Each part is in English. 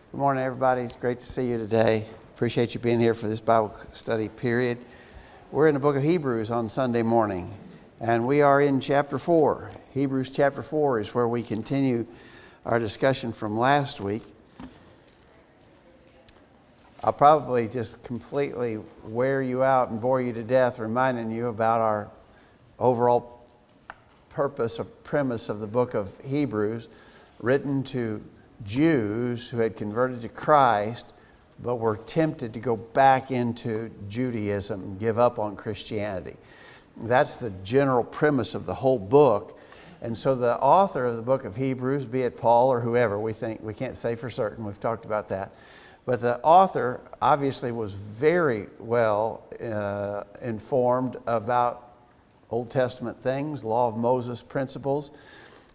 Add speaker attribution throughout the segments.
Speaker 1: Good morning, everybody. It's great to see you today. Appreciate you being here for this Bible study period. We're in the book of Hebrews on Sunday morning, and we are in chapter 4. Hebrews chapter 4 is where we continue our discussion from last week. I'll probably just completely wear you out and bore you to death reminding you about our overall purpose or premise of the book of Hebrews, written to Jews who had converted to Christ but were tempted to go back into Judaism and give up on Christianity. That's the general premise of the whole book. And so the author of the book of Hebrews, be it Paul or whoever, we can't say for certain, we've talked about that, but the author obviously was very well informed about Old Testament things, law of Moses principles.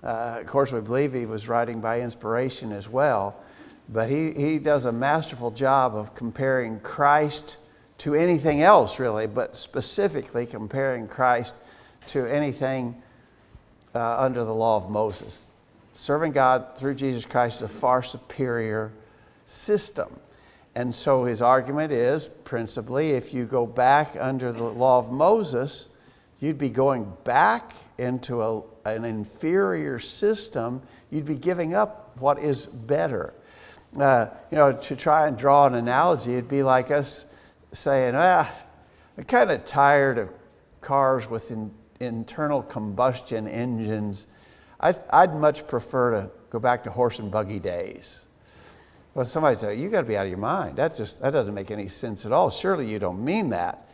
Speaker 1: Of course, we believe he was writing by inspiration as well, but he does a masterful job of comparing Christ to anything else, really, but specifically comparing Christ to anything under the law of Moses. Serving God through Jesus Christ is a far superior system. And so his argument is, principally, if you go back under the law of Moses, you'd be going back into an inferior system. You'd be giving up what is better. To try and draw an analogy, it'd be like us saying, I'm kind of tired of cars with internal combustion engines. I'd much prefer to go back to horse and buggy days. Well, somebody say, you got to be out of your mind. That doesn't make any sense at all. Surely you don't mean that.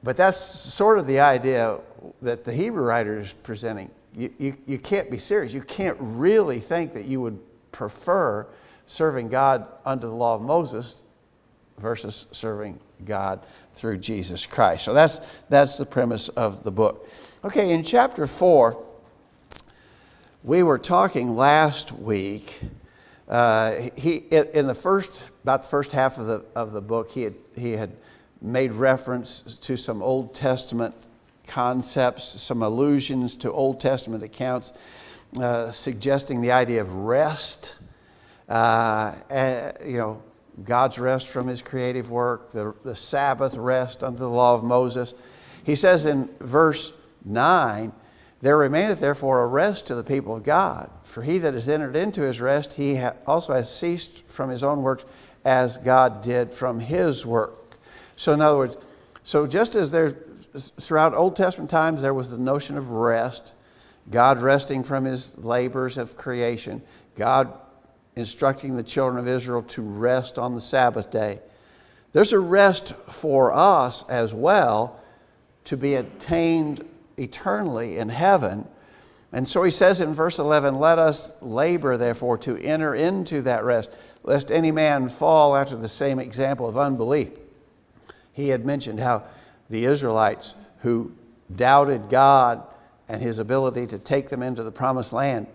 Speaker 1: But that's sort of the idea that the Hebrew writer is presenting. You can't be serious. You can't really think that you would prefer serving God under the law of Moses versus serving God through Jesus Christ. So that's the premise of the book. Okay, in chapter 4, we were talking last week. In the first half of the book, he had made reference to some Old Testament concepts, some allusions to Old Testament accounts, suggesting the idea of rest. God's rest from his creative work, the Sabbath rest under the law of Moses. He says in verse 9, there remaineth therefore a rest to the people of God. For he that has entered into his rest, he also has ceased from his own works as God did from his work. So in other words, just as throughout Old Testament times there was the notion of rest, God resting from his labors of creation, God instructing the children of Israel to rest on the Sabbath day, there's a rest for us as well to be attained eternally in heaven. And so he says in verse 11, let us labor therefore to enter into that rest, lest any man fall after the same example of unbelief. He had mentioned how the Israelites who doubted God and his ability to take them into the promised land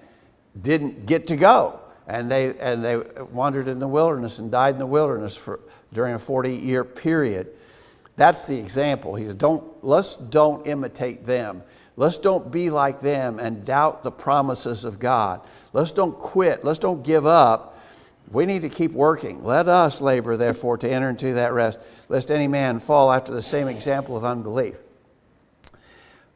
Speaker 1: didn't get to go. And they wandered in the wilderness and died in the wilderness during a 40-year period. That's the example. He says, let's don't imitate them. Let's don't be like them and doubt the promises of God. Let's don't quit. Let's don't give up. We need to keep working. Let us labor, therefore, to enter into that rest, lest any man fall after the same example of unbelief.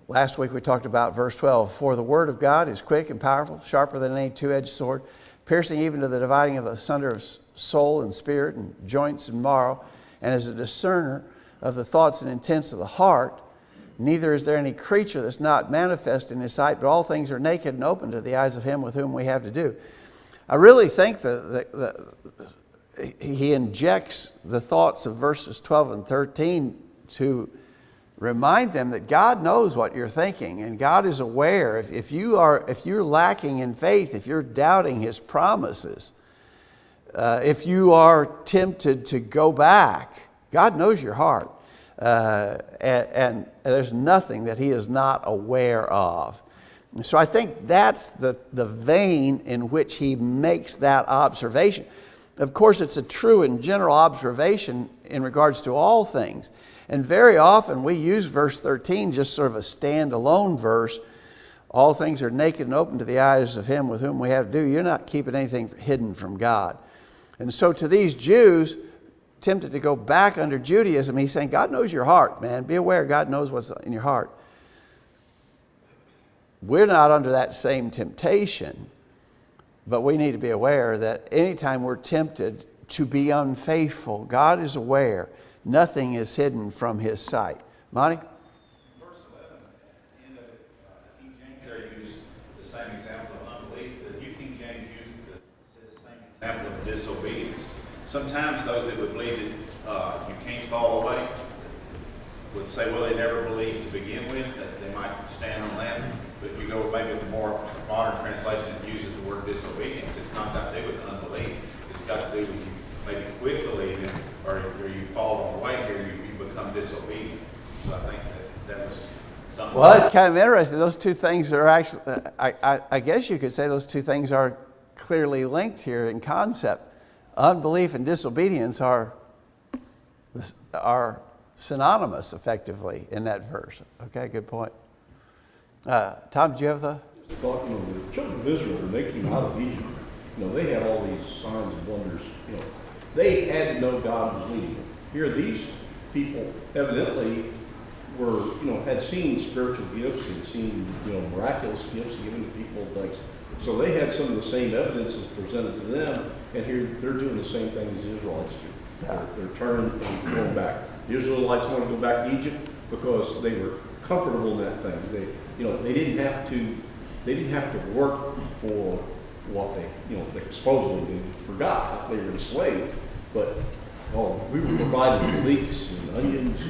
Speaker 1: Last week we talked about verse 12. For the word of God is quick and powerful, sharper than any two-edged sword, piercing even to the dividing of the asunder of soul and spirit and joints and marrow, and is a discerner of the thoughts and intents of the heart. Neither is there any creature that's not manifest in his sight, but all things are naked and open to the eyes of him with whom we have to do. I really think that he injects the thoughts of verses 12 and 13 to remind them that God knows what you're thinking and God is aware. If you're lacking in faith, if you're doubting his promises, if you are tempted to go back, God knows your heart. And there's nothing that he is not aware of. So I think that's the vein in which he makes that observation. Of course, it's a true and general observation in regards to all things. And very often we use verse 13 just sort of a standalone verse All things are naked and open to the eyes of him with whom we have to do. You're not keeping anything hidden from God. And so to these Jews tempted to go back under Judaism, he's saying, God knows your heart, man. Be aware, God knows what's in your heart. We're not under that same temptation, but we need to be aware that anytime we're tempted to be unfaithful, God is aware. Nothing is hidden from his sight. Monty?
Speaker 2: Verse 11, at the end of it, King James there used the same example of unbelief. The New King James used the same example of disobedience. Sometimes those that would believe that you can't fall away would say, well, they never believed to begin with, that they might stand on that. But if you go maybe with a more modern translation that uses the word disobedience, it's not got to do with unbelief. It's got to do with you maybe quit believing, or you fall on the way here, you become disobedient. So I think that was something.
Speaker 1: Well, it's kind of interesting. Those two things are actually, I guess you could say those two things are clearly linked here in concept. Unbelief and disobedience are synonymous effectively in that verse. Okay, good point. Tom, did you have the?
Speaker 3: Thought, the children of Israel, when they came out of Egypt, they had all these signs and wonders. They had to know God was leading them. Here, these people evidently were, had seen spiritual gifts and seen, miraculous gifts given to people and things. So they had some of the same evidences presented to them, and here they're doing the same thing as the Israelites do.
Speaker 1: Yeah.
Speaker 3: They're turning and going back. The Israelites wanted to go back to Egypt because they were comfortable in that thing. They didn't have to work for what they supposedly did for God. They were enslaved, but we were provided leeks and onions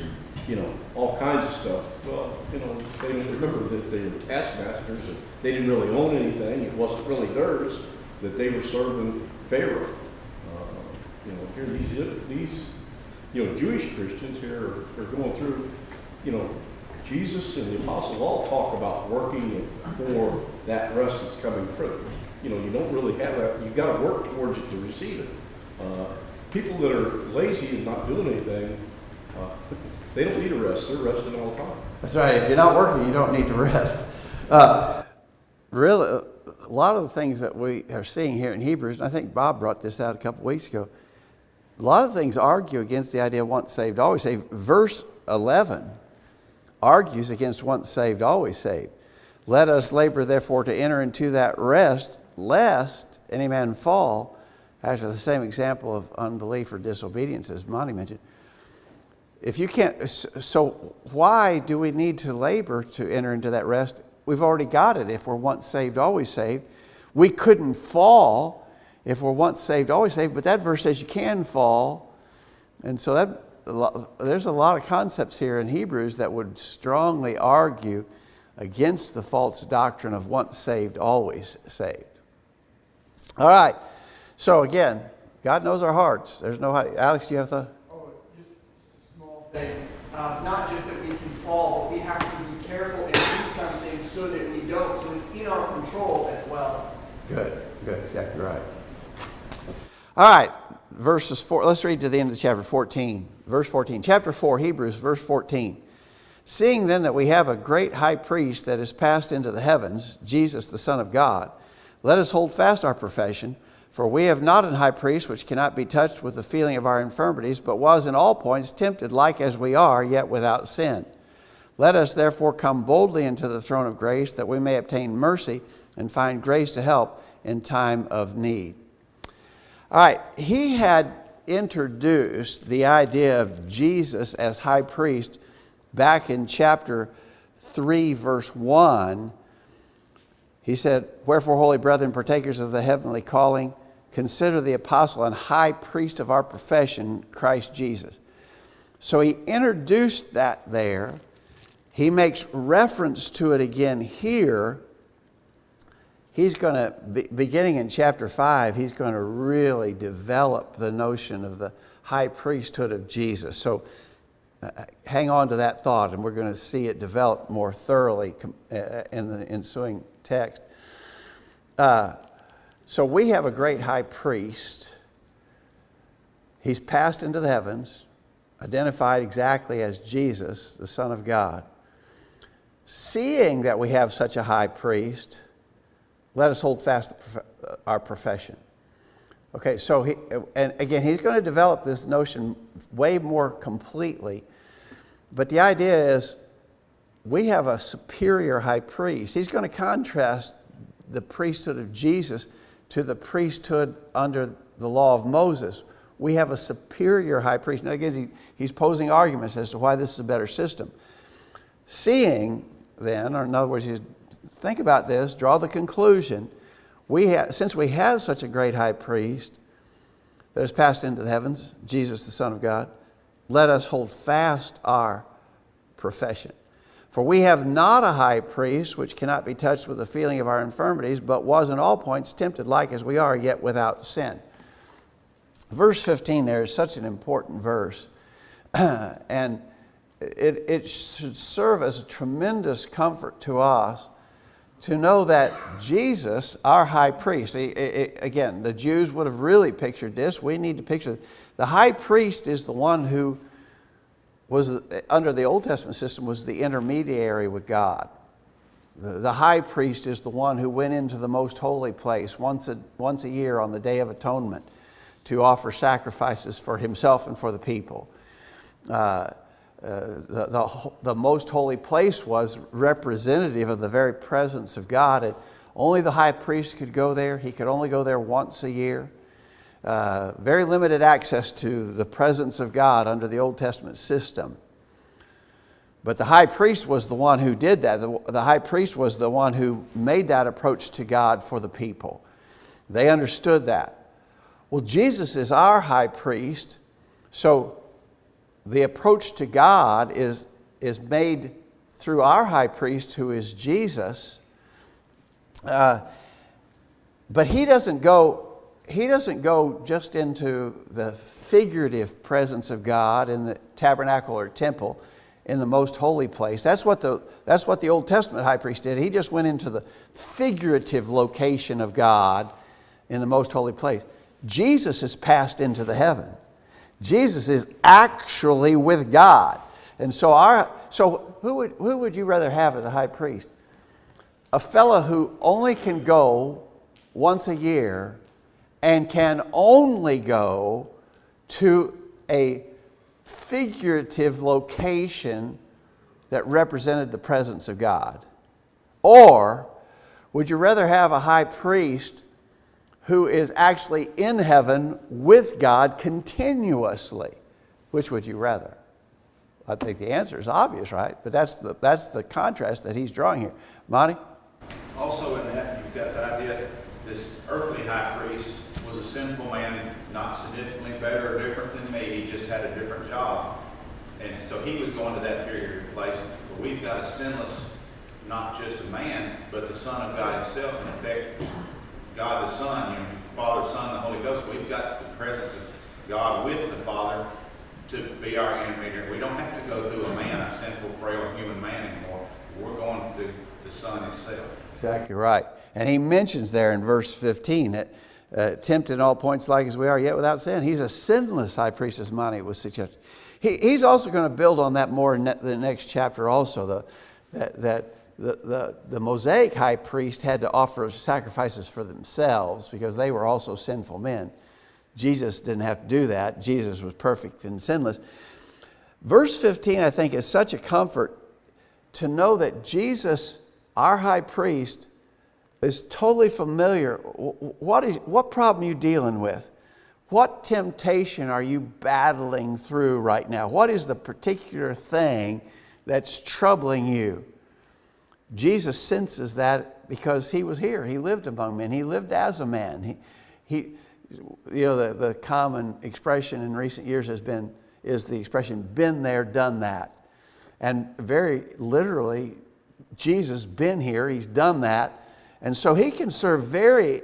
Speaker 3: and all kinds of stuff. Well, they didn't remember that they were taskmasters, and they didn't really own anything. It wasn't really theirs, that they were serving Pharaoh. Here these Jewish Christians here are going through, Jesus and the apostles all talk about working for that rest that's coming through. You don't really have that. You've got to work towards it to receive it. People that are lazy and not doing anything, they don't need a rest. They're resting all the time.
Speaker 1: That's right. If you're not working, you don't need to rest. Really, a lot of the things that we are seeing here in Hebrews, and I think Bob brought this out a couple weeks ago, a lot of things argue against the idea of once saved, always saved. Verse 11 argues against once saved, always saved. Let us labor, therefore, to enter into that rest, lest any man fall after the same example of unbelief or disobedience, as Monty mentioned. If you can't, so why do we need to labor to enter into that rest? We've already got it. If we're once saved, always saved. We couldn't fall if we're once saved, always saved, but that verse says you can fall. And so there's a lot of concepts here in Hebrews that would strongly argue against the false doctrine of once saved, always saved. All right. So again, God knows our hearts. There's no, Alex, do you have the?
Speaker 4: Just a small thing. Not just that we can fall, but we have to be careful and do something so that we don't. So it's in our control as well.
Speaker 1: Good, exactly right. All right, verses 4. Let's read to the end of chapter 14. Verse 14. Chapter 4, Hebrews, verse 14. Seeing then that we have a great high priest that is passed into the heavens, Jesus the Son of God, let us hold fast our profession. For we have not an high priest which cannot be touched with the feeling of our infirmities, but was in all points tempted like as we are, yet without sin. Let us therefore come boldly into the throne of grace, that we may obtain mercy and find grace to help in time of need. All right, he had introduced the idea of Jesus as high priest back in chapter 3, verse 1. He said, wherefore, holy brethren, partakers of the heavenly calling, consider the apostle and high priest of our profession, Christ Jesus. So he introduced that there. He makes reference to it again here. He's going to, beginning in chapter 5, he's going to really develop the notion of the high priesthood of Jesus. So hang on to that thought, and we're going to see it develop more thoroughly in the ensuing text. So we have a great high priest. He's passed into the heavens, identified exactly as Jesus, the Son of God. seeing that we have such a high priest, let us hold fast our profession. Okay, so and again, he's going to develop this notion way more completely. But the idea is we have a superior high priest. He's going to contrast the priesthood of Jesus to the priesthood under the law of Moses. We have a superior high priest. Now again, he's posing arguments as to why this is a better system. Seeing then, or in other words, think about this, draw the conclusion, since we have such a great high priest that has passed into the heavens, Jesus the Son of God, let us hold fast our profession. For we have not a high priest which cannot be touched with the feeling of our infirmities, but was in all points tempted like as we are, yet without sin. Verse 15 there is such an important verse. And it should serve as a tremendous comfort to us to know that Jesus, our high priest, again, the Jews would have really pictured this. We need to picture the high priest is the one who was, under the Old Testament system, was the intermediary with God. The high priest is the one who went into the most holy place once a year on the Day of Atonement to offer sacrifices for himself and for the people. The most holy place was representative of the very presence of God. And only the high priest could go there. He could only go there once a year. Very limited access to the presence of God under the Old Testament system. But the high priest was the one who did that. The high priest was the one who made that approach to God for the people. They understood that. Well, Jesus is our high priest, so the approach to God is made through our high priest, who is Jesus. But he doesn't go just into the figurative presence of God in the tabernacle or temple in the most holy place. That's what the Old Testament high priest did. He just went into the figurative location of God in the most holy place. Jesus has passed into the heaven. Jesus is actually with God. And so who would you rather have as a high priest? A fellow who only can go once a year and can only go to a figurative location that represented the presence of God? Or would you rather have a high priest who is actually in heaven with God continuously? Which would you rather? I think the answer is obvious, right? But that's the contrast that he's drawing here. Monty?
Speaker 2: Also in that, you've got the idea that this earthly high priest was a sinful man, not significantly better or different than me. He just had a different job. And so he was going to that figurative place. But we've got a sinless, not just a man, but the Son of God himself. In effect, God the Son, Father, Son, the Holy Ghost. We've got the presence of God with the Father to be our intermediary. We don't have to go through a man, a sinful, frail human man anymore. We're going through the Son himself.
Speaker 1: Exactly right. And he mentions there in verse 15 that tempted in all points like as we are, yet without sin. He's a sinless high priest, as Monty was suggesting. He's also going to build on that more in the next chapter also, the Mosaic high priest had to offer sacrifices for themselves because they were also sinful men. Jesus didn't have to do that. Jesus was perfect and sinless. Verse 15, I think, is such a comfort to know that Jesus, our high priest, is totally familiar. What problem are you dealing with? What temptation are you battling through right now? What is the particular thing that's troubling you? Jesus senses that because he was here. He lived among men. He lived as a man. The common expression in recent years is the expression, been there, done that. And very literally, Jesus been here, he's done that. And so he can serve very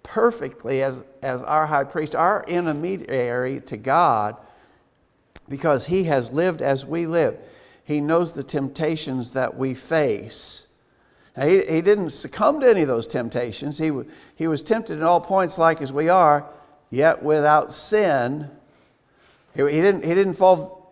Speaker 1: perfectly as our high priest, our intermediary to God, because he has lived as we live. He knows the temptations that we face. Now, he didn't succumb to any of those temptations. He was tempted in all points like as we are, yet without sin. He didn't fall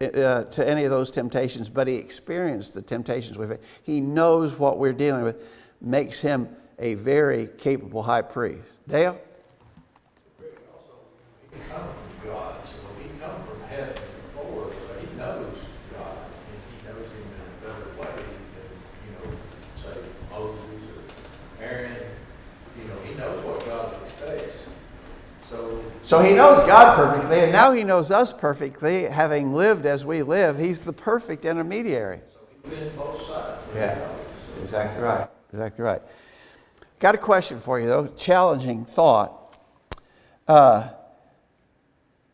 Speaker 1: to any of those temptations, but he experienced the temptations we've had. He knows what we're dealing with, makes him a very capable high priest. Dale?
Speaker 5: He come from God, so when he come from heaven before, so he knows God, and he knows him in a better way than, say Moses or Aaron. He knows what God expects.
Speaker 1: So he knows God perfectly, and now he knows us perfectly, having lived as we live. He's the perfect intermediary.
Speaker 5: So he's been both sides.
Speaker 1: Yeah, exactly right. Exactly right. Got a question for you, though. Challenging thought.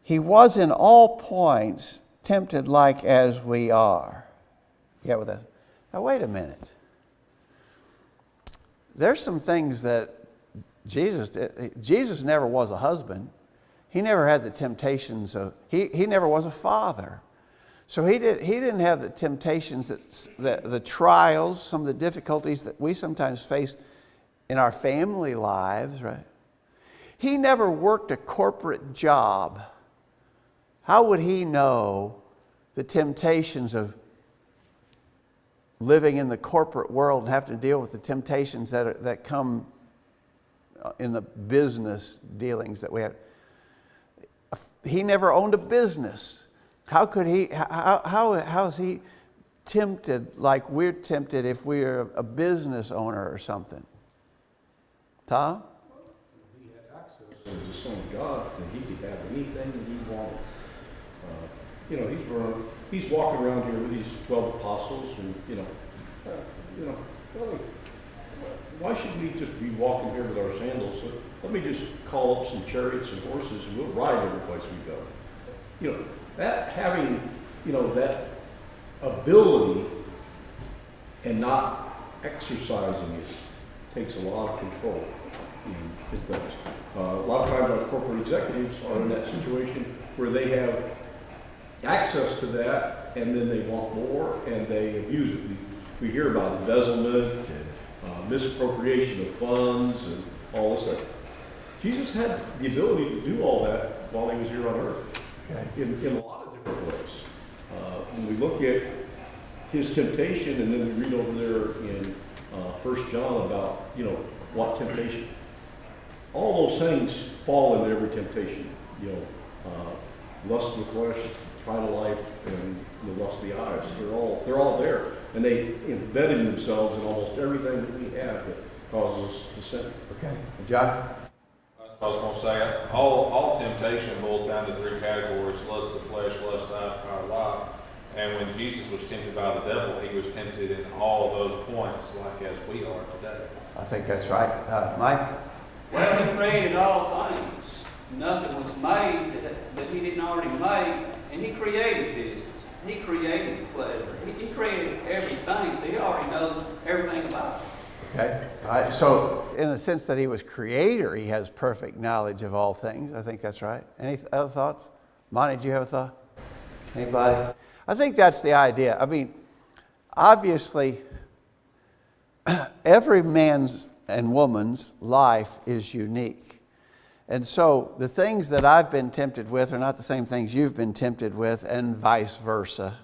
Speaker 1: He was in all points tempted like as we are. Yeah, with us. Now, wait a minute. There's some things that Jesus did. Jesus never was a husband. He never had the temptations of, he never was a father. So he didn't have the temptations, the trials, some of the difficulties that we sometimes face in our family lives, right? He never worked a corporate job. How would he know the temptations of living in the corporate world and having to deal with the temptations that come in the business dealings that we have? He never owned a business. How could he? How is he tempted like we're tempted if we're a business owner or something? Tom?
Speaker 3: He had access as the Son of God, and he could have anything that he wanted. He's walking around here with these 12 apostles, and really, why should we just be walking here with our sandals? So let me just call up some chariots and horses, and we'll ride every place we go. That having, that ability and not exercising it takes a lot of control in things. A lot of times our corporate executives are in that situation where they have access to that, and then they want more, and they abuse it. We hear about embezzlement, misappropriation of funds, and all this stuff. Jesus had the ability to do all that while he was here on earth, in a lot of different ways. When we look at his temptation, and then we read over there in 1 John about, what temptation. All those things fall into every temptation. Lust of the flesh, pride of life, and the lust of the eyes. They're all there. And they embedded themselves in almost everything that we have that causes us to sin.
Speaker 1: Okay. John?
Speaker 6: I was going to say, all temptation boils down to three categories: lust of the flesh, lust of the eyes, pride of life. And when Jesus was tempted by the devil, he was tempted in all those points, like as we are today.
Speaker 1: I think that's right. Mike?
Speaker 7: Well, he created all things. Nothing was made that he didn't already make, and he created business. He created pleasure. He created everything, so he already knows everything about it.
Speaker 1: Okay. All right. So in the sense that he was creator, he has perfect knowledge of all things. I think that's right. Any other thoughts? Monty, do you have a thought? Anybody? I think that's the idea. I mean, obviously, every man's and woman's life is unique. And so the things that I've been tempted with are not the same things you've been tempted with, and vice versa.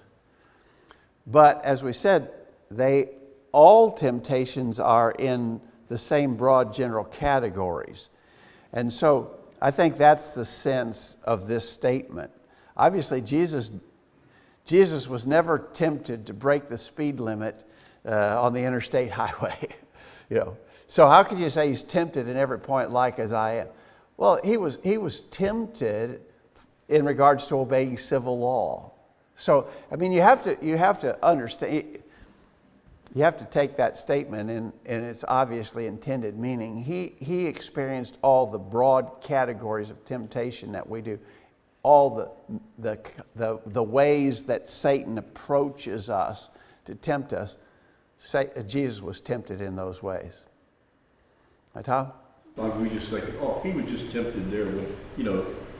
Speaker 1: But as we said, all temptations are in the same broad general categories. And so I think that's the sense of this statement. Obviously, Jesus was never tempted to break the speed limit on the interstate highway. So how could you say he's tempted in every point like as I am? Well, he was tempted in regards to obeying civil law. So I mean, you have to understand. You have to take that statement in its obviously intended meaning. He experienced all the broad categories of temptation that we do, all the ways that Satan approaches us to tempt us. Jesus was tempted in those ways. Right, Tom?
Speaker 3: Like we just think, he was just tempted there when,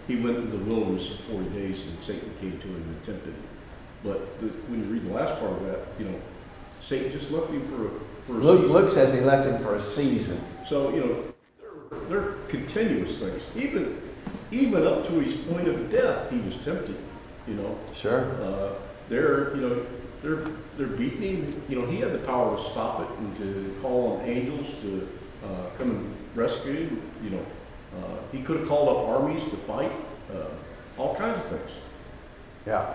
Speaker 3: he went into the wilderness for 40 days and Satan came to him and tempted him. But when you read the last part of that, Satan just left him for a season.
Speaker 1: Luke says he left him for a season.
Speaker 3: So, they're continuous things. Even up to his point of death, he was tempted. you know.
Speaker 1: Sure.
Speaker 3: They're beating him. You know, he had the power to stop it and to call on angels to come and rescue him. You know, he could have called up armies to fight, all kinds of things.
Speaker 1: Yeah,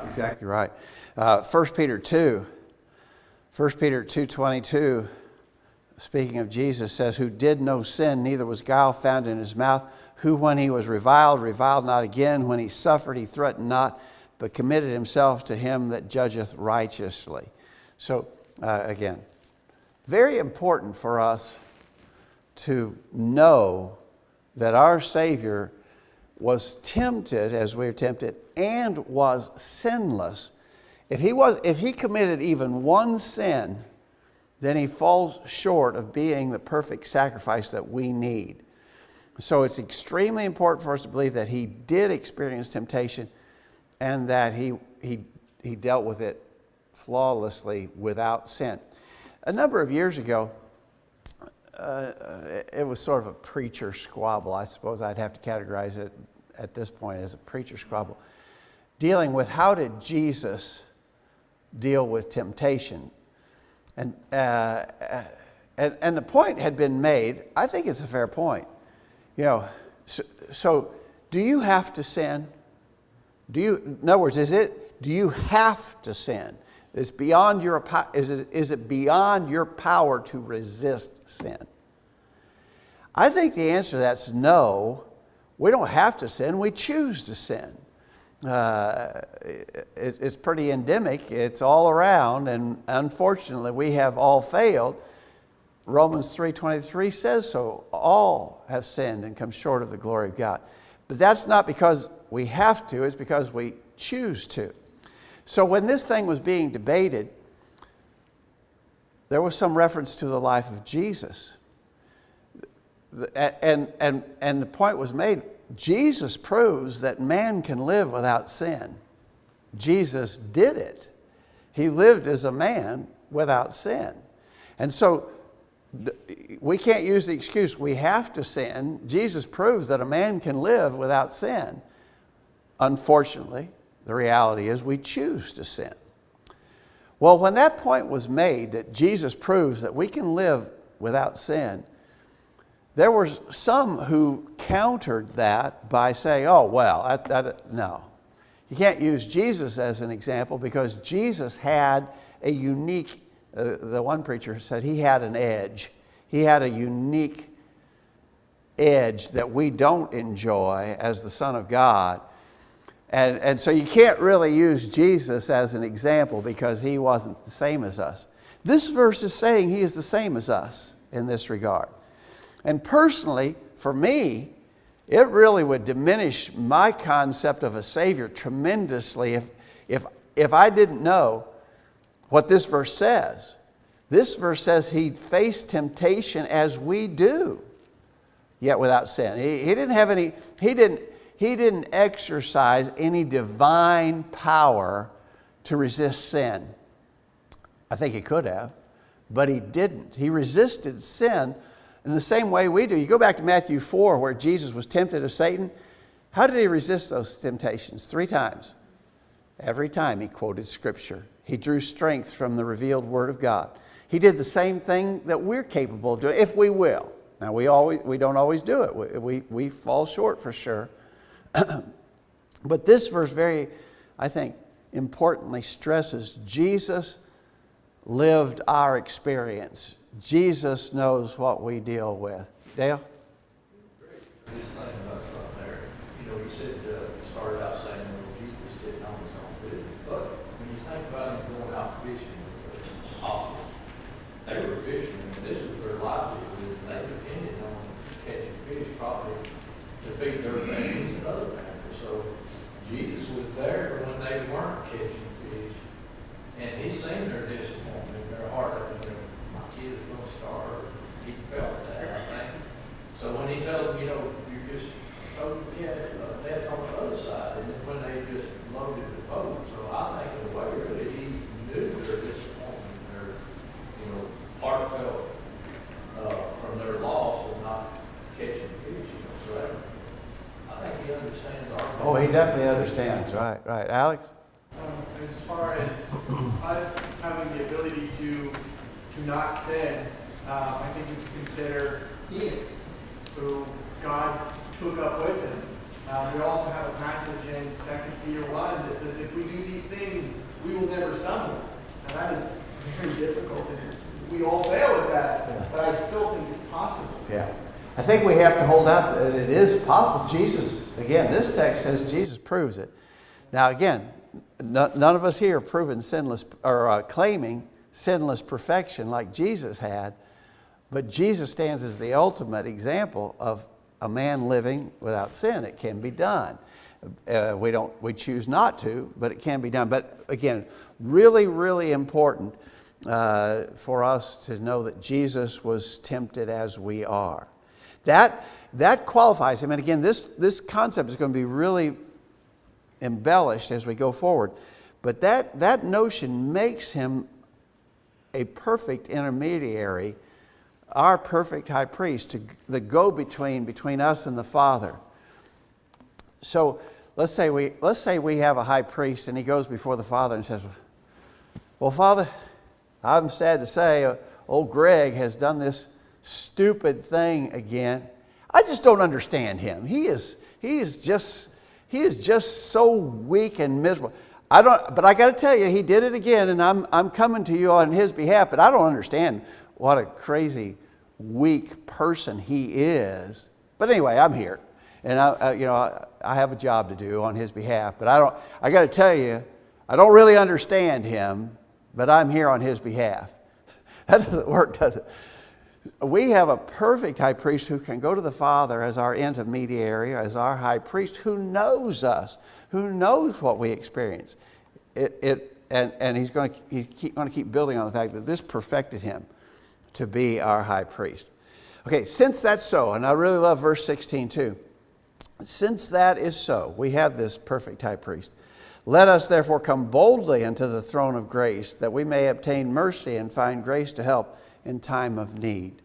Speaker 1: exactly right. 1 Peter 2:22, speaking of Jesus, says, who did no sin, neither was guile found in his mouth, who when he was reviled not again, when he suffered, he threatened not, but committed himself to him that judgeth righteously. So, again, very important for us to know that our Savior was tempted as we are tempted and was sinless. If he committed even one sin, then he falls short of being the perfect sacrifice that we need. So it's extremely important for us to believe that he did experience temptation and that he dealt with it flawlessly without sin. A number of years ago, it was sort of a preacher squabble. I suppose I'd have to categorize it at this point as a preacher squabble, dealing with how did Jesus deal with temptation. And the point had been made. I think it's a fair point. You know, so do you have to sin? In other words, do you have to sin? Is it beyond your power to resist sin? I think the answer to that's no. We don't have to sin. We choose to sin. It's pretty endemic. It's all around, and unfortunately, we have all failed. Romans 3:23 says so. All have sinned and come short of the glory of God. But that's not because we have to. It's because we choose to. So when this thing was being debated, there was some reference to the life of Jesus. And the point was made, Jesus proves that man can live without sin. Jesus did it. He lived as a man without sin. And so we can't use the excuse we have to sin. Jesus proves that a man can live without sin. Unfortunately, the reality is we choose to sin. Well, when that point was made that Jesus proves that we can live without sin, there were some who countered that by saying, oh, well, no. You can't use Jesus as an example because Jesus had a unique, the one preacher said he had an edge. He had a unique edge that we don't enjoy as the Son of God. And so you can't really use Jesus as an example because he wasn't the same as us. This verse is saying he is the same as us in this regard. And personally, for me, it really would diminish my concept of a Savior tremendously if I didn't know what this verse says. This verse says he faced temptation as we do, yet without sin. He didn't exercise any divine power to resist sin. I think he could have, but he didn't. He resisted sin in the same way we do. You go back to Matthew 4 where Jesus was tempted of Satan. How did he resist those temptations? 3 times. Every time he quoted Scripture. He drew strength from the revealed Word of God. He did the same thing that we're capable of doing, if we will. Now, we don't always do it. We fall short for sure. But this verse very, I think, importantly stresses Jesus lived our experience. Jesus knows what we deal with. Dale?
Speaker 5: Just thinking about something there. You know, you said, started out saying, well, Jesus didn't know his own business. But when you think about him going out fishing with the apostles, they were fishermen, and this was their livelihood. They depended on catching fish probably to feed their families and other families. So Jesus was there when they weren't catching fish, and he seen their disappointment, their heart. My kid is going to starve. He felt that, I think. So when he told them, you know, you're just throwing nets on the other side, and then when they just loaded the boat. So I think in a way, really, he knew their disappointment, their, heartfelt
Speaker 1: he definitely understands. Right, right. Alex?
Speaker 4: As far as us having the ability to not sin, I think we can consider Enoch, who God took up with him. We also have a passage in 2 Peter 1 that says, if we do these things, we will never stumble. And that is very difficult. And we all fail at that, but I still think it's possible.
Speaker 1: Yeah. I think we have to hold out that it is possible. Jesus, again, this text says Jesus proves it. Now, again, none of us here are proving sinless or claiming sinless perfection like Jesus had, but Jesus stands as the ultimate example of a man living without sin. It can be done. We choose not to, but it can be done. But again, really, really important for us to know that Jesus was tempted as we are. That qualifies him. And again, this concept is going to be really embellished as we go forward. But that notion makes him a perfect intermediary, our perfect high priest, the go-between us and the Father. So let's say we have a high priest and he goes before the Father and says, well, Father, I'm sad to say old Greg has done this stupid thing again. I just don't understand him. He is just so weak and miserable. But I got to tell you, he did it again, and I'm coming to you on his behalf. But I don't understand what a crazy, weak person he is. But anyway, I'm here, and I have a job to do on his behalf. But I got to tell you, I don't really understand him, but I'm here on his behalf. That doesn't work, does it? We have a perfect high priest who can go to the Father as our intermediary, as our high priest, who knows us, who knows what we experience. And he's going to keep building on the fact that this perfected him to be our high priest. Okay, since that's so, and I really love verse 16 too. Since that is so, we have this perfect high priest. Let us therefore come boldly unto the throne of grace, that we may obtain mercy and find grace to help in time of need.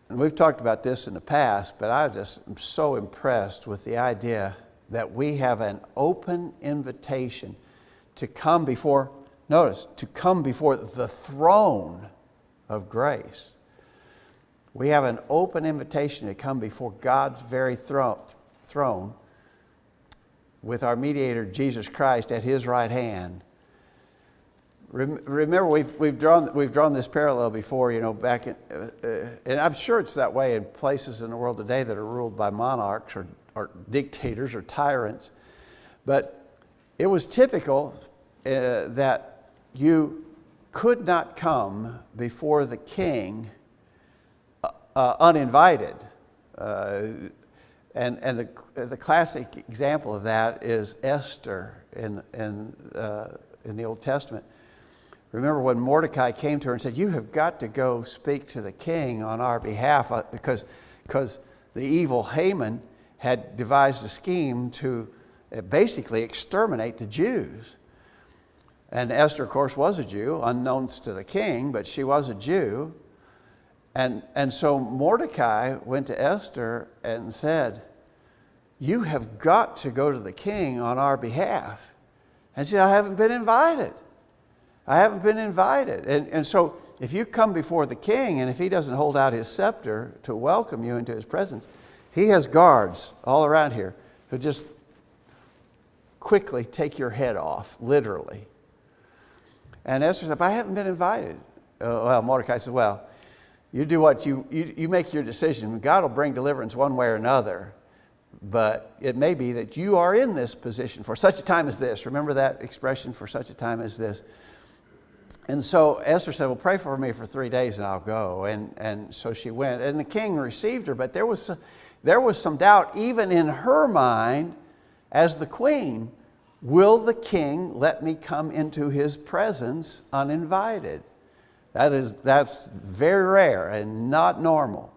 Speaker 1: And we've talked about this in the past, but I just am so impressed with the idea that we have an open invitation to come before, notice, to come before the throne of grace. We have an open invitation to come before God's very throne with our mediator, Jesus Christ, at His right hand. Remember, we've drawn this parallel before, back in, and I'm sure it's that way in places in the world today that are ruled by monarchs or dictators or tyrants. But it was typical that you could not come before the king uninvited. And the classic example of that is Esther in the Old Testament. Remember when Mordecai came to her and said, "You have got to go speak to the king on our behalf," because the evil Haman had devised a scheme to basically exterminate the Jews. And Esther, of course, was a Jew, unknowns to the king, but she was a Jew. And so Mordecai went to Esther and said, "You have got to go to the king on our behalf." And she said, "I haven't been invited. I haven't been invited." And so if you come before the king and if he doesn't hold out his scepter to welcome you into his presence, he has guards all around here who just quickly take your head off, literally. And Esther said, "I haven't been invited." Well, Mordecai said, "Well, you do what you make your decision. God will bring deliverance one way or another. But it may be that you are in this position for such a time as this." Remember that expression, for such a time as this. And so Esther said, "Well, pray for me for 3 days and I'll go." And so she went. And the king received her, but there was some doubt even in her mind as the queen. Will the king let me come into his presence uninvited? That's very rare and not normal.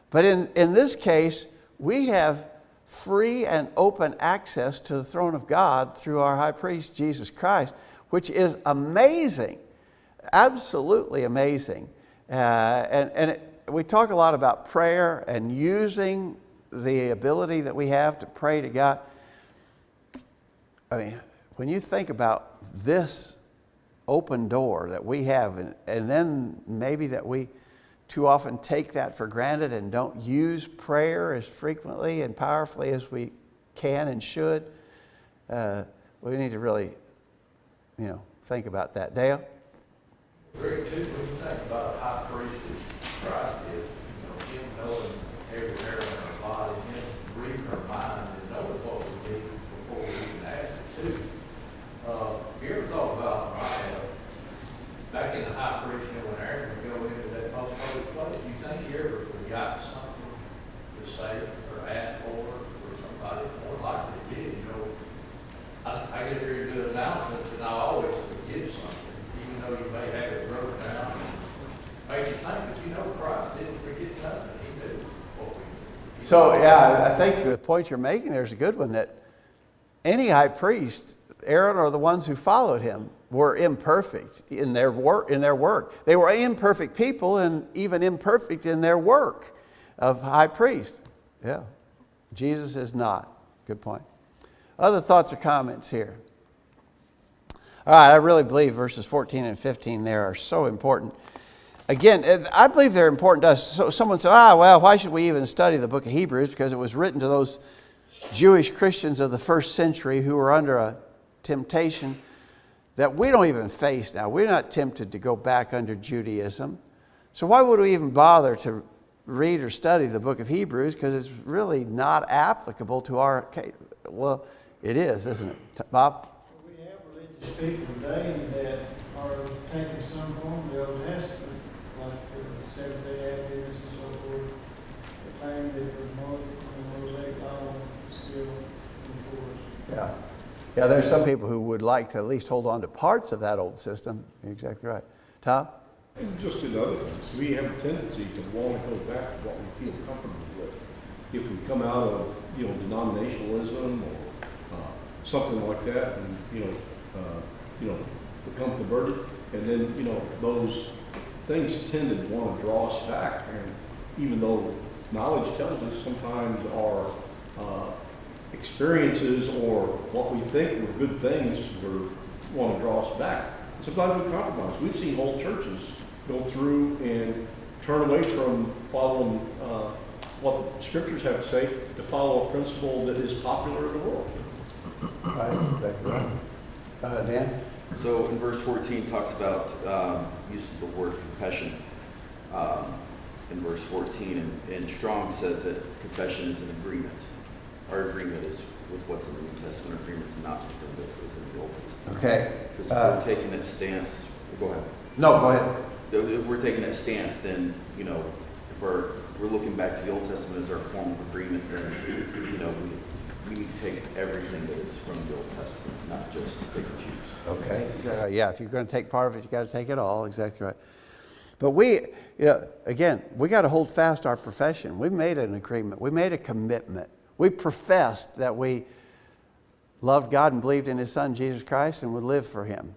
Speaker 1: But in this case, we have free and open access to the throne of God through our high priest, Jesus Christ, which is amazing, absolutely amazing. We talk a lot about prayer and using the ability that we have to pray to God? I mean, when you think about this open door that we have, and then maybe that we too often take that for granted and don't use prayer as frequently and powerfully as we can and should, we need to really, think about that. Dale?
Speaker 5: Very too, when you think about a high priest of Christ is, him knowing every hair in our body, him reading our mind and knowing what we need before we even ask it to. You ever thought about back in the high priest, when Aaron would go into that most holy place, you think he ever forgot something to say or ask for somebody? More likely he did, I get here to do announcements and I always forget something, even though you may have it wrote down. Makes you think, but Christ didn't forget nothing. He knew what we did.
Speaker 1: So, yeah, I think the point you're making there is a good one, that any high priest, Aaron or the ones who followed him, were imperfect in their work. They were imperfect people and even imperfect in their work of high priest. Yeah. Jesus is not. Good point. Other thoughts or comments here? All right, I really believe verses 14 and 15 there are so important. Again, I believe they're important to us. So someone said, well, why should we even study the book of Hebrews? Because it was written to those Jewish Christians of the first century who were under a temptation that we don't even face now. We're not tempted to go back under Judaism. So why would we even bother to read or study the book of Hebrews? Because it's really not applicable to our case. Well, it is, isn't it? Bob?
Speaker 8: We have religious people today that are taking some form of the Old Testament, like the Seventh-day Adventists and so forth, that claim that the Mosaic law is still enforced.
Speaker 1: Yeah. Yeah, there's some people who would like to at least hold on to parts of that old system. You're exactly right. Tom?
Speaker 3: And just in other things, we have a tendency to want to go back to what we feel comfortable with. If we come out of, denominationalism or something like that, and become converted, and then those things tend to want to draw us back. And even though knowledge tells us sometimes our experiences or what we think were good things want to draw us back. Sometimes we compromise. We've seen whole churches go through and turn away from following what the scriptures have to say to follow a principle that is popular in the world.
Speaker 1: Right, exactly right. Dan?
Speaker 9: So in verse 14 talks about, uses the word confession in verse 14, and Strong says that confession is an agreement. Our agreement is with what's in the New Testament. Agreement's not within the Old Testament.
Speaker 1: Okay.
Speaker 9: Because if we're taking that stance, go ahead.
Speaker 1: No, go ahead.
Speaker 9: If we're taking that stance, then, if we're looking back to the Old Testament as our form of agreement, then, we need to take everything that is from the Old Testament, not just pick and choose.
Speaker 1: Okay. Yeah, if you're going to take part of it, you got to take it all. Exactly right. But we, again, we got to hold fast our profession. We made an agreement. We made a commitment. We professed that we loved God and believed in His Son, Jesus Christ, and would live for Him.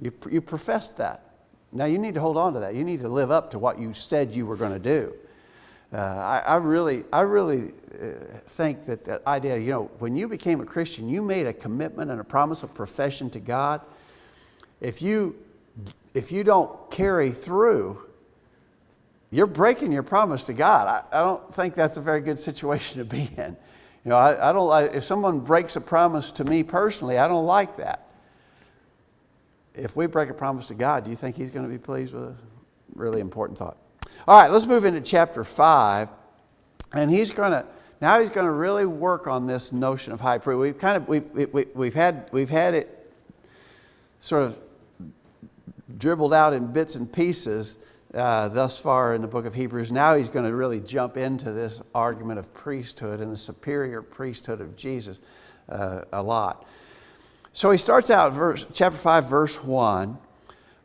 Speaker 1: You professed that. Now you need to hold on to that. You need to live up to what you said you were going to do. I really think that idea, when you became a Christian, you made a commitment and a promise of profession to God. If you don't carry through, you're breaking your promise to God. I don't think that's a very good situation to be in. I don't. If someone breaks a promise to me personally, I don't like that. If we break a promise to God, do you think He's going to be pleased with us? Really important thought. All right, let's move into chapter 5, and he's going to really work on this notion of high priest. We've had it sort of dribbled out in bits and pieces thus far in the book of Hebrews. Now he's going to really jump into this argument of priesthood and the superior priesthood of Jesus a lot. So he starts out chapter 5, verse 1.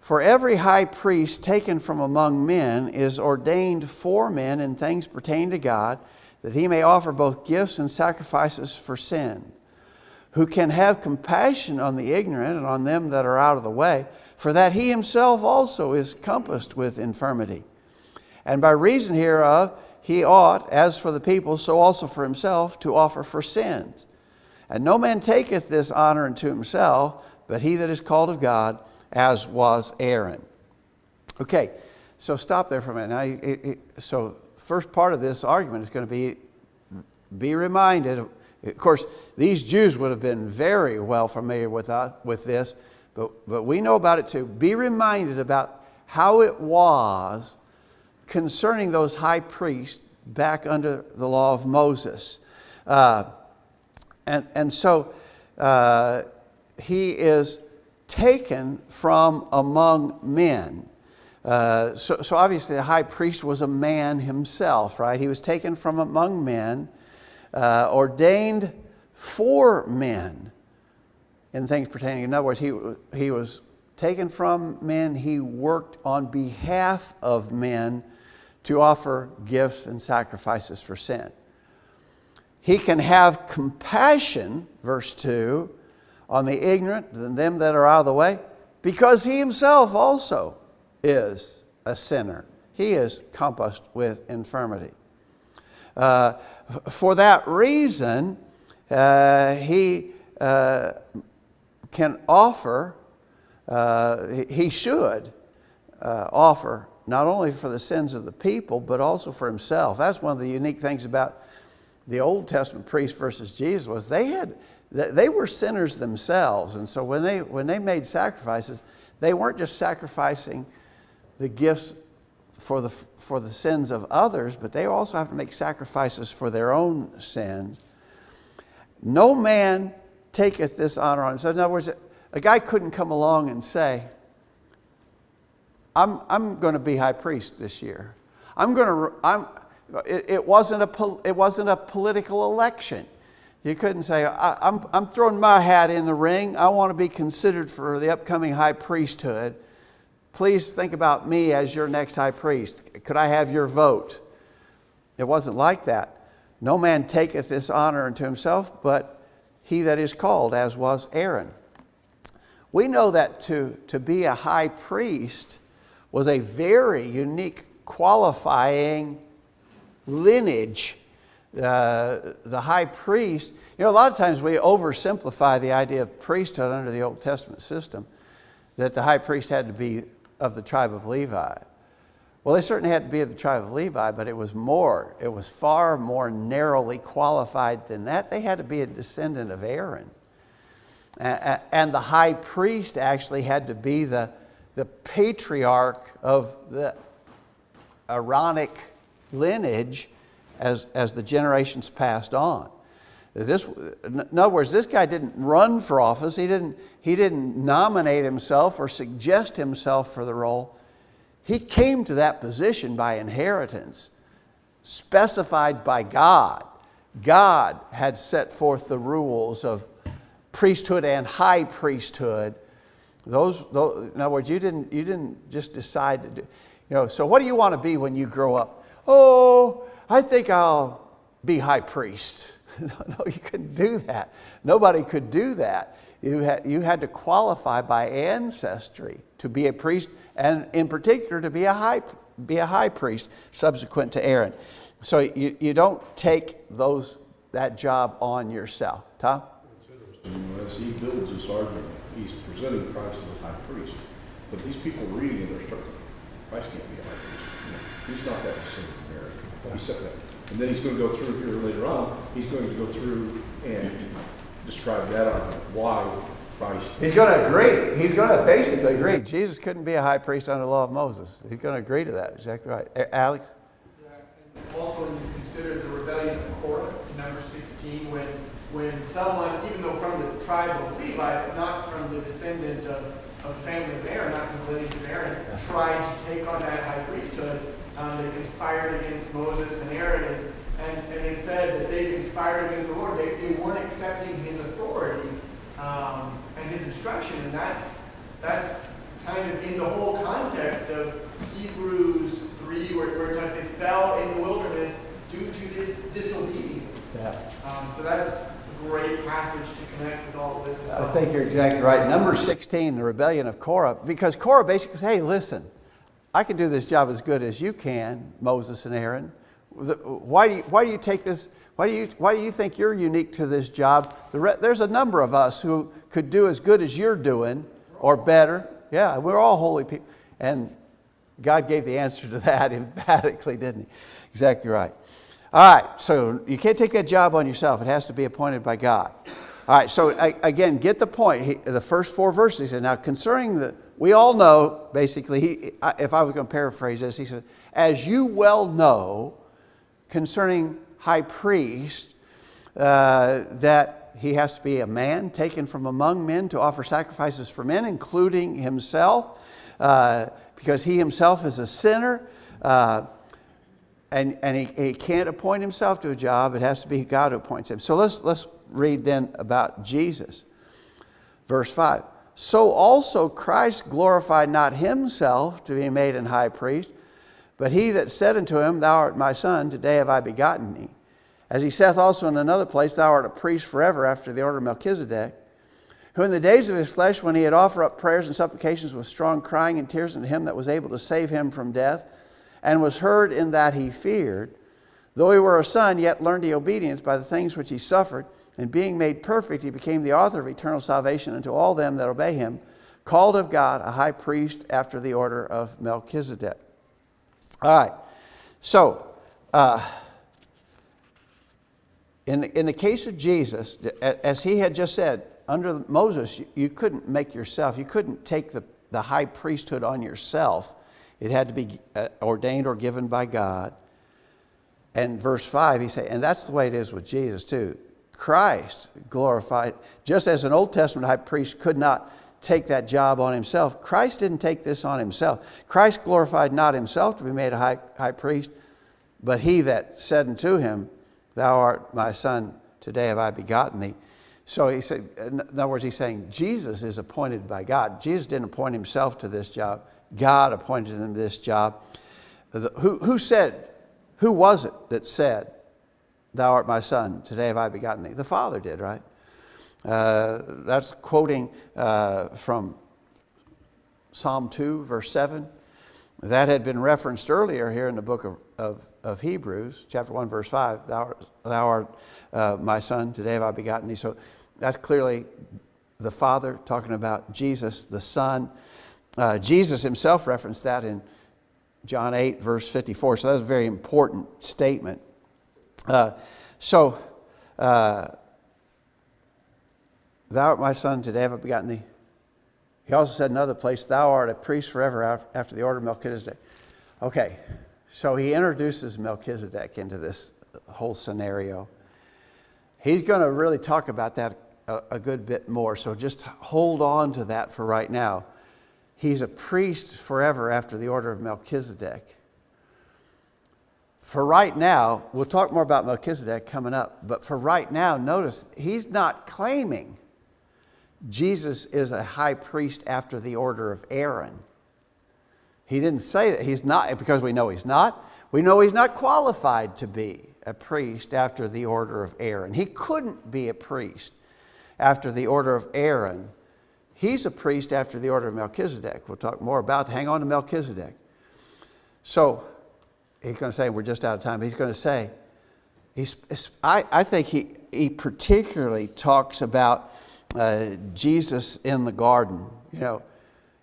Speaker 1: For every high priest taken from among men is ordained for men in things pertaining to God, that he may offer both gifts and sacrifices for sin, who can have compassion on the ignorant and on them that are out of the way, for that he himself also is compassed with infirmity. And by reason hereof he ought, as for the people, so also for himself, to offer for sins. And no man taketh this honor unto himself, but he that is called of God, as was Aaron. Okay, so stop there for a minute. So first part of this argument is going to be reminded. Of course, these Jews would have been very well familiar with this, but we know about it too. Be reminded about how it was concerning those high priests back under the law of Moses. And so he is taken from among men. So obviously the high priest was a man himself, right? He was taken from among men, ordained for men in things pertaining. In other words, he was taken from men. He worked on behalf of men to offer gifts and sacrifices for sin. He can have compassion, verse 2, on the ignorant and them that are out of the way, because he himself also is a sinner. He is compassed with infirmity. For that reason, he can offer, he should offer not only for the sins of the people, but also for himself. That's one of the unique things about the Old Testament priest versus Jesus, was they were sinners themselves. And so when they made sacrifices, they weren't just sacrificing the gifts for the sins of others, but they also have to make sacrifices for their own sins. No man taketh this honor on himself. In other words, a guy couldn't come along and say, I'm going to be high priest this year. It wasn't a political election. You couldn't say, I'm throwing my hat in the ring. I want to be considered for the upcoming high priesthood. Please think about me as your next high priest. Could I have your vote? It wasn't like that. No man taketh this honor unto himself, but he that is called, as was Aaron. We know that to be a high priest was a very unique qualifying lineage. The high priest, a lot of times we oversimplify the idea of priesthood under the Old Testament system, that the high priest had to be of the tribe of Levi. Well, they certainly had to be of the tribe of Levi, but it was far more narrowly qualified than that. They had to be a descendant of Aaron. And the high priest actually had to be the patriarch of the Aaronic lineage as the generations passed on. In other words, this guy didn't run for office. He didn't nominate himself or suggest himself for the role. He came to that position by inheritance, specified by God. God had set forth the rules of priesthood and high priesthood. Those, in other words, you didn't just decide to do. So what do you want to be when you grow up? Oh, I think I'll be high priest. No, you couldn't do that. Nobody could do that. You had to qualify by ancestry to be a priest, and in particular to be a high priest subsequent to Aaron. So you don't take that job on yourself. Tom?
Speaker 3: It's interesting. As he builds this argument, he's presenting Christ as a high priest. But these people reading it are starting, Christ can't be a high priest. He's not that descendant of Mary. He said that. And then he's going to go through here later on, he's going to go through and describe that argument, why Christ.
Speaker 1: He's going to agree. He's going to basically agree. Jesus couldn't be a high priest under the law of Moses. He's going to agree to that. Exactly right. Alex?
Speaker 4: Yeah, and also when you consider the rebellion of Korah, number 16, when someone, even though from the tribe of Levi, but not from the descendant of the family of Aaron, not from the lineage of Aaron, tried to take on that high priesthood, they conspired against Moses and Aaron, and it said that they conspired against the Lord. They weren't accepting his authority and his instruction, and that's kind of in the whole context of Hebrews 3, where it says they fell in the wilderness due to this disobedience.
Speaker 1: Yeah.
Speaker 4: So that's a great passage to connect with all of this as well.
Speaker 1: I think you're exactly right. Number 16, the rebellion of Korah, because Korah basically says, hey, listen, I can do this job as good as you can, Moses and Aaron. why do you take this? Why do you think you're unique to this job? There's a number of us who could do as good as you're doing or better. Yeah, we're all holy people. And God gave the answer to that emphatically, didn't he? Exactly right. All right, so you can't take that job on yourself. It has to be appointed by God. All right, so again, get the point. The first 4 verses, he said, now concerning we all know, basically, if I was going to paraphrase this, he said, as you well know, concerning high priest, that he has to be a man taken from among men to offer sacrifices for men, including himself, because he himself is a sinner, and he can't appoint himself to a job. It has to be God who appoints him. So let's read then about Jesus. Verse 5. So also Christ glorified not himself to be made an high priest, but he that said unto him, Thou art my son, today have I begotten thee. As he saith also in another place, Thou art a priest forever after the order of Melchizedek, who in the days of his flesh, when he had offered up prayers and supplications with strong crying and tears unto him that was able to save him from death, and was heard in that he feared, though he were a son, yet learned he obedience by the things which he suffered, and being made perfect, he became the author of eternal salvation unto all them that obey him, called of God a high priest after the order of Melchizedek. All right, so in the case of Jesus, as he had just said, under Moses, you couldn't make yourself, you couldn't take the high priesthood on yourself. It had to be ordained or given by God. And verse 5, he said, and that's the way it is with Jesus too. Christ glorified, just as an Old Testament high priest could not take that job on himself, Christ didn't take this on himself. Christ glorified not himself to be made a high priest, but he that said unto him, Thou art my son, today have I begotten thee. So he said, in other words, he's saying Jesus is appointed by God. Jesus didn't appoint himself to this job. God appointed him to this job. Who was it that said, Thou art my son, today have I begotten thee? The Father did, right? That's quoting from Psalm 2, verse 7. That had been referenced earlier here in the book of Hebrews, chapter 1, verse 5. Thou art my son, today have I begotten thee. So that's clearly the Father talking about Jesus, the Son. Jesus himself referenced that in John 8, verse 54. So that's a very important statement. Thou art my son, today have I begotten thee. He also said in another place, Thou art a priest forever after the order of Melchizedek. Okay, so he introduces Melchizedek into this whole scenario. He's going to really talk about that a good bit more, so just hold on to that for right now. He's a priest forever after the order of Melchizedek. For right now, we'll talk more about Melchizedek coming up, but for right now, notice he's not claiming Jesus is a high priest after the order of Aaron. He didn't say that. He's not, because we know he's not. We know he's not qualified to be a priest after the order of Aaron. He couldn't be a priest after the order of Aaron. He's a priest after the order of Melchizedek. We'll talk more about it. Hang on to Melchizedek. So, he's going to say, we're just out of time, but he's going to say, I think he particularly talks about Jesus in the garden. You know,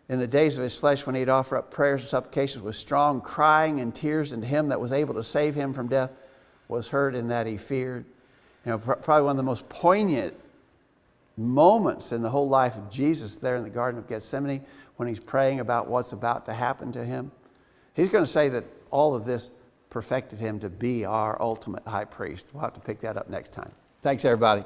Speaker 1: in the days of his flesh when he'd offer up prayers and supplications with strong crying and tears, and him that was able to save him from death was heard in that he feared. You know, probably one of the most poignant moments in the whole life of Jesus there in the Garden of Gethsemane when he's praying about what's about to happen to him. He's going to say that all of this perfected him to be our ultimate high priest. We'll have to pick that up next time. Thanks, everybody.